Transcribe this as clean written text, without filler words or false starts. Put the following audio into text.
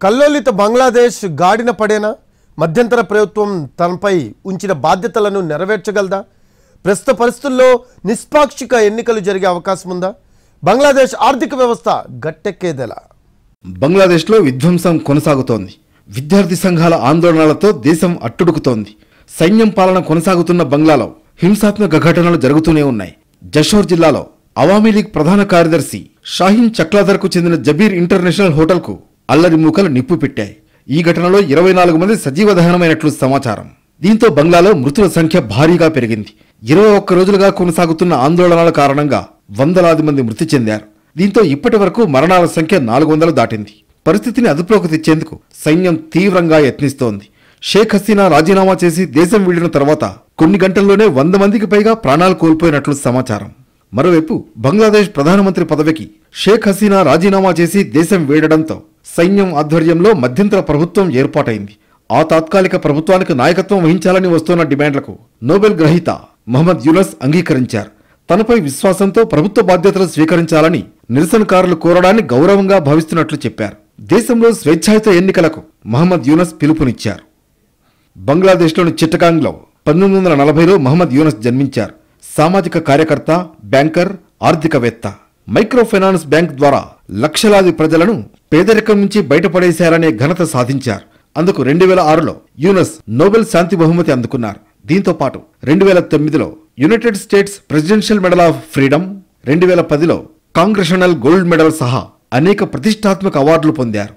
కల్లోలిత బంగ్లాదేశ్ గాడిన పడేనా? మధ్యంతర ప్రభుత్వం తనపై ఉంచిన బాధ్యతలను నెరవేర్చగలదా? ప్రస్తుత పరిస్థితుల్లో నిష్పాక్షిక ఎన్నికలు జరిగే అవకాశం ఉందా? బంగ్లాదేశ్ ఆర్థిక వ్యవస్థ గట్టెక్కేదెలా? బంగ్లాదేశ్లో విధ్వంసం కొనసాగుతోంది. విద్యార్థి సంఘాల ఆందోళనలతో దేశం అట్టుడుకుతోంది. సైన్యం పాలన కొనసాగుతున్న బంగ్లాలో హింసాత్మక ఘటనలు జరుగుతూనే ఉన్నాయి. జషోర్ జిల్లాలో అవామీ లీగ్ ప్రధాన కార్యదర్శి షాహీన్ చక్లాదర్కు చెందిన జబీర్ ఇంటర్నేషనల్ హోటల్కు అల్లరి మూకలు నిప్పు పెట్టాయి. ఈ ఘటనలో 24 మంది సజీవ దహనమైనట్లు సమాచారం. దీంతో బంగ్లాలో మృతుల సంఖ్య భారీగా పెరిగింది. 21 రోజులుగా కొనసాగుతున్న ఆందోళనల కారణంగా వందలాది మంది మృతి చెందారు. దీంతో ఇప్పటి వరకు మరణాల సంఖ్య 400 దాటింది. పరిస్థితిని అదుపులోకి తెచ్చేందుకు సైన్యం తీవ్రంగా యత్నిస్తోంది. షేక్ హసీనా రాజీనామా చేసి దేశం వీడిన తర్వాత కొన్ని గంటల్లోనే 100 మందికి పైగా ప్రాణాలు కోల్పోయినట్లు సమాచారం. మరోవైపు బంగ్లాదేశ్ ప్రధానమంత్రి పదవికి షేక్ హసీనా రాజీనామా చేసి దేశం వీడడంతో సైన్యం ఆధ్వర్యంలో మధ్యంతర ప్రభుత్వం ఏర్పాటైంది. ఆ తాత్కాలిక ప్రభుత్వానికి నాయకత్వం వహించాలని వస్తున్న డిమాండ్లకు నోబెల్ గ్రహీత మహమ్మద్ యూనస్ అంగీకరించారు. తనపై విశ్వాసంతో ప్రభుత్వ బాధ్యతలు స్వీకరించాలని నిరసనకారులు కోరడాన్ని గౌరవంగా భావిస్తున్నట్లు చెప్పారు. దేశంలో స్వేచ్ఛాయుత ఎన్నికలకు మహమ్మద్ యూనస్ పిలుపునిచ్చారు. బంగ్లాదేశ్లోని చిట్టగాంగ్లో 1940లో మహమ్మద్ యూనస్ జన్మించారు. సామాజిక కార్యకర్త, బ్యాంకర్, ఆర్థికవేత్త. మైక్రో ఫైనాన్స్ బ్యాంక్ ద్వారా లక్షలాది ప్రజలను పేదరికం నుంచి బయటపడేశారనే ఘనత సాధించారు. అందుకు 2006లో యూనస్ నోబెల్ శాంతి బహుమతి అందుకున్నారు. దీంతో పాటు 2009లో United States Presidential Medal of Freedom, 2010లో కాంగ్రెషనల్ గోల్డ్ మెడల్ సహా అనేక ప్రతిష్టాత్మక అవార్డులు పొందారు.